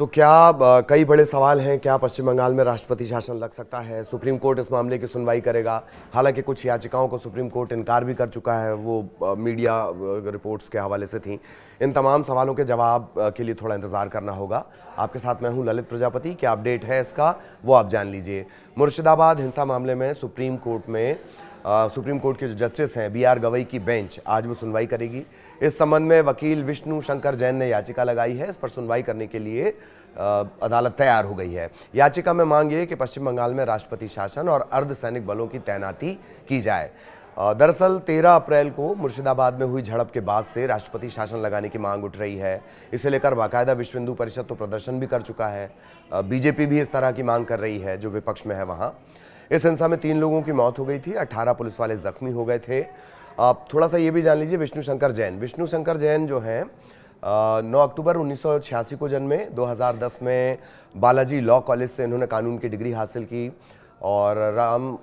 तो क्या कई बड़े सवाल हैं। क्या पश्चिम बंगाल में राष्ट्रपति शासन लग सकता है? सुप्रीम कोर्ट इस मामले की सुनवाई करेगा। हालांकि कुछ याचिकाओं को सुप्रीम कोर्ट इनकार भी कर चुका है, वो मीडिया रिपोर्ट्स के हवाले से थी। इन तमाम सवालों के जवाब के लिए थोड़ा इंतजार करना होगा। आपके साथ मैं हूं ललित प्रजापति। क्या अपडेट है इसका वो आप जान लीजिए। मुर्शिदाबाद हिंसा मामले में सुप्रीम कोर्ट के जो जस्टिस हैं बी आर गवई की बेंच आज वो सुनवाई करेगी। इस संबंध में वकील विष्णु शंकर जैन ने याचिका लगाई है। इस पर सुनवाई करने के लिए अदालत तैयार हो गई है। याचिका में मांग ये कि पश्चिम बंगाल में राष्ट्रपति शासन और अर्धसैनिक बलों की तैनाती की जाए। दरअसल 13 अप्रैल को मुर्शिदाबाद में हुई झड़प के बाद से राष्ट्रपति शासन लगाने की मांग उठ रही है। इसे लेकर बाकायदा विश्व हिंदू परिषद तो प्रदर्शन भी कर चुका है। बीजेपी भी इस तरह की मांग कर रही है जो विपक्ष में है वहां। इस हिंसा में 3 लोगों की मौत हो गई थी, 18 पुलिस वाले जख्मी हो गए थे। थोड़ा सा ये भी जान लीजिए, विष्णु शंकर जैन जो हैं 9 अक्टूबर 1986 को जन्मे। 2010 में बालाजी लॉ कॉलेज से इन्होंने कानून की डिग्री हासिल की और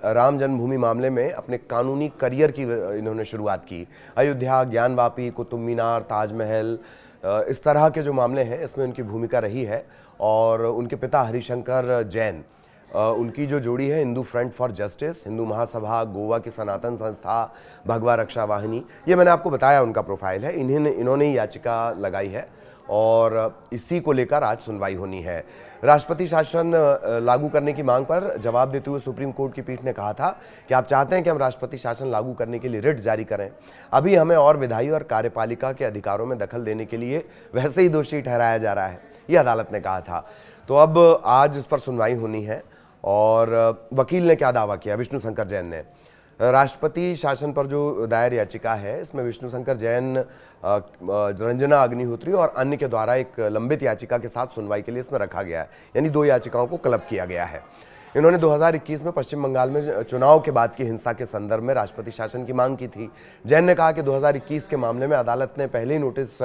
राम जन्मभूमि मामले में अपने कानूनी करियर की इन्होंने शुरुआत की। अयोध्या, ज्ञानवापी, कुतुब मीनार, ताजमहल, इस तरह के जो मामले हैं इसमें उनकी भूमिका रही है। और उनके पिता हरिशंकर जैन, उनकी जो जोड़ी है Hindu front for justice, Hindu Mahasabha, Goa की सनातन संस्था, भगवा रक्षा वाहिनी, ये मैंने आपको बताया उनका प्रोफाइल है। इन्होंने ही याचिका लगाई है और इसी को लेकर आज सुनवाई होनी है। राष्ट्रपति शासन लागू करने की मांग पर जवाब देते हुए सुप्रीम कोर्ट की पीठ ने कहा था कि आप चाहते हैं कि हम राष्ट्रपति शासन लागू करने के लिए रिट जारी करें। अभी हमें और विधायी और कार्यपालिका के अधिकारों में दखल देने के लिए वैसे ही दोषी ठहराया जा रहा है, ये अदालत ने कहा था। तो अब आज इस पर सुनवाई होनी है। और वकील ने क्या दावा किया? विष्णु शंकर जैन ने राष्ट्रपति शासन पर जो दायर याचिका है इसमें विष्णु शंकर जैन, रंजना अग्निहोत्री और अन्य के द्वारा एक लंबित याचिका के साथ सुनवाई के लिए इसमें रखा गया है, यानी 2 याचिकाओं को क्लब किया गया है। इन्होंने 2021 में पश्चिम बंगाल में चुनाव के बाद की हिंसा के संदर्भ में राष्ट्रपति शासन की मांग की थी। जैन ने कहा कि 2021 के मामले में अदालत ने पहले ही नोटिस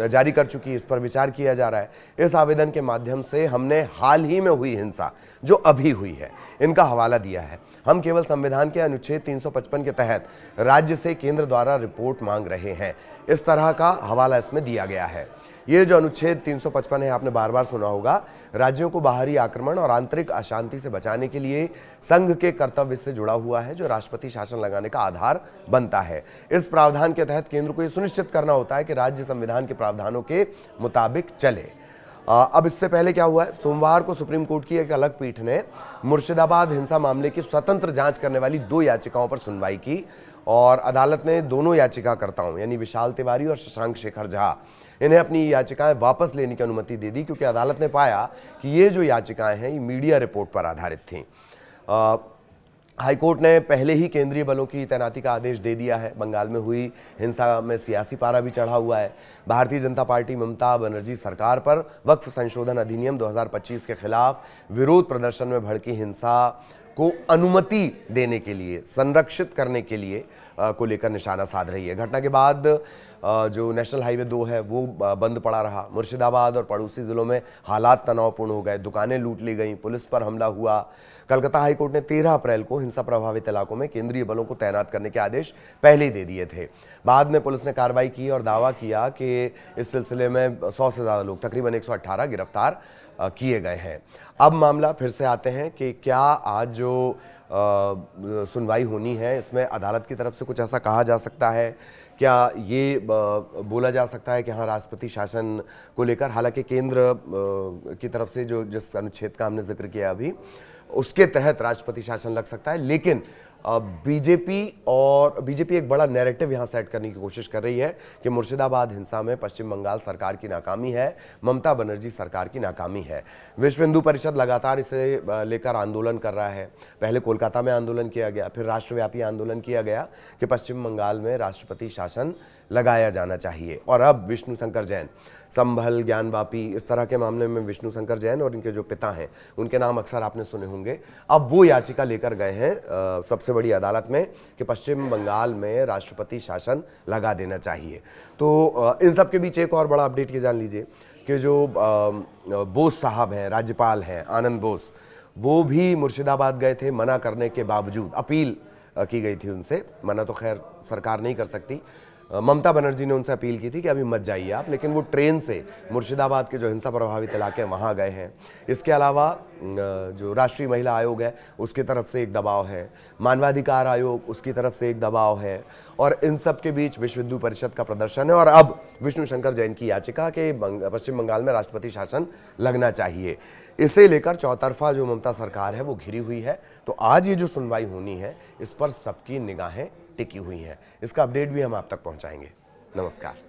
जारी कर चुकी, इस पर विचार किया जा रहा है। इस आवेदन के माध्यम से हमने हाल ही में हुई हिंसा जो अभी हुई है इनका हवाला दिया है। हम केवल संविधान के अनुच्छेद 355 के तहत राज्य से केंद्र द्वारा रिपोर्ट मांग रहे हैं, इस तरह का हवाला इसमें दिया गया है। ये जो अनुच्छेद 355 है, आपने बार बार सुना होगा, राज्यों को बाहरी आक्रमण और आंतरिक अशांति से बचाने के लिए संघ के कर्तव्य से जुड़ा हुआ है, जो राष्ट्रपति शासन लगाने का आधार बनता है। इस प्रावधान के तहत केंद्र को यह सुनिश्चित करना होता है कि राज्य संविधान के प्रावधानों के मुताबिक चले। अब इससे पहले क्या हुआ है, सोमवार को सुप्रीम कोर्ट की एक अलग पीठ ने मुर्शिदाबाद हिंसा मामले की स्वतंत्र जांच करने वाली 2 याचिकाओं पर सुनवाई की और अदालत ने दोनों याचिकाकर्ताओं यानी विशाल तिवारी और शशांक शेखर झा, इन्हें अपनी याचिकाएं वापस लेने की अनुमति दे दी, क्योंकि अदालत ने पाया कि ये जो याचिकाएं हैं ये मीडिया रिपोर्ट पर आधारित थीं। हाईकोर्ट ने पहले ही केंद्रीय बलों की तैनाती का आदेश दे दिया है। बंगाल में हुई हिंसा में सियासी पारा भी चढ़ा हुआ है। भारतीय जनता पार्टी ममता बनर्जी सरकार पर वक्फ संशोधन अधिनियम 2025 के खिलाफ विरोध प्रदर्शन में भड़की हिंसा को अनुमति देने के लिए, संरक्षित करने के लिए को लेकर निशाना साध रही है। घटना के बाद जो नेशनल हाईवे 2 है वो बंद पड़ा रहा। मुर्शिदाबाद और पड़ोसी जिलों में हालात तनावपूर्ण हो गए, दुकानें लूट ली गईं, पुलिस पर हमला हुआ। कलकत्ता हाईकोर्ट ने 13 अप्रैल को हिंसा प्रभावित इलाकों में केंद्रीय बलों को तैनात करने के आदेश पहले ही दे दिए थे। बाद में पुलिस ने कार्रवाई की और दावा किया कि इस सिलसिले में 100 से ज़्यादा लोग, तकरीबन 118 गिरफ्तार किए गए हैं। अब मामला फिर से आते हैं कि क्या आज जो सुनवाई होनी है इसमें अदालत की तरफ से कुछ ऐसा कहा जा सकता है? क्या ये बोला जा सकता है कि हाँ, राष्ट्रपति शासन को लेकर, हालांकि केंद्र की तरफ से जो जिस अनुच्छेद का हमने जिक्र किया अभी, उसके तहत राष्ट्रपति शासन लग सकता है, लेकिन बीजेपी एक बड़ा नैरेटिव यहां सेट करने की कोशिश कर रही है कि मुर्शिदाबाद हिंसा में पश्चिम बंगाल सरकार की नाकामी है, ममता बनर्जी सरकार की नाकामी है। विश्व हिंदू परिषद लगातार इसे लेकर आंदोलन कर रहा है। पहले कोलकाता में आंदोलन किया गया, फिर राष्ट्रव्यापी आंदोलन किया गया कि पश्चिम बंगाल में राष्ट्रपति शासन लगाया जाना चाहिए। और अब विष्णु शंकर जैन, संभल, ज्ञानवापी, इस तरह के मामले में विष्णु शंकर जैन और इनके जो पिता हैं उनके नाम अक्सर आपने सुने होंगे, अब वो याचिका लेकर गए हैं सबसे बड़ी अदालत में कि पश्चिम बंगाल में राष्ट्रपति शासन लगा देना चाहिए। तो इन सब के बीच एक और बड़ा अपडेट ये जान लीजिए कि जो बोस साहब हैं, राज्यपाल हैं आनंद बोस, वो भी मुर्शिदाबाद गए थे। मना करने के बावजूद अपील की गई थी उनसे, मना तो खैर सरकार नहीं कर सकती, ममता बनर्जी ने उनसे अपील की थी कि अभी मत जाइए आप, लेकिन वो ट्रेन से मुर्शिदाबाद के जो हिंसा प्रभावित इलाके हैं वहाँ गए हैं। इसके अलावा जो राष्ट्रीय महिला आयोग है उसकी तरफ से एक दबाव है, मानवाधिकार आयोग उसकी तरफ से एक दबाव है, और इन सब के बीच विश्व हिंदू परिषद का प्रदर्शन है और अब विष्णु शंकर जैन की याचिका कि पश्चिम बंगाल में राष्ट्रपति शासन लगना चाहिए। इसे लेकर चौतरफा जो ममता सरकार है वो घिरी हुई है। तो आज ये जो सुनवाई होनी है इस पर सबकी निगाहें टिकी हुई हैं। इसका अपडेट भी हम आप तक पहुंचाएंगे। नमस्कार।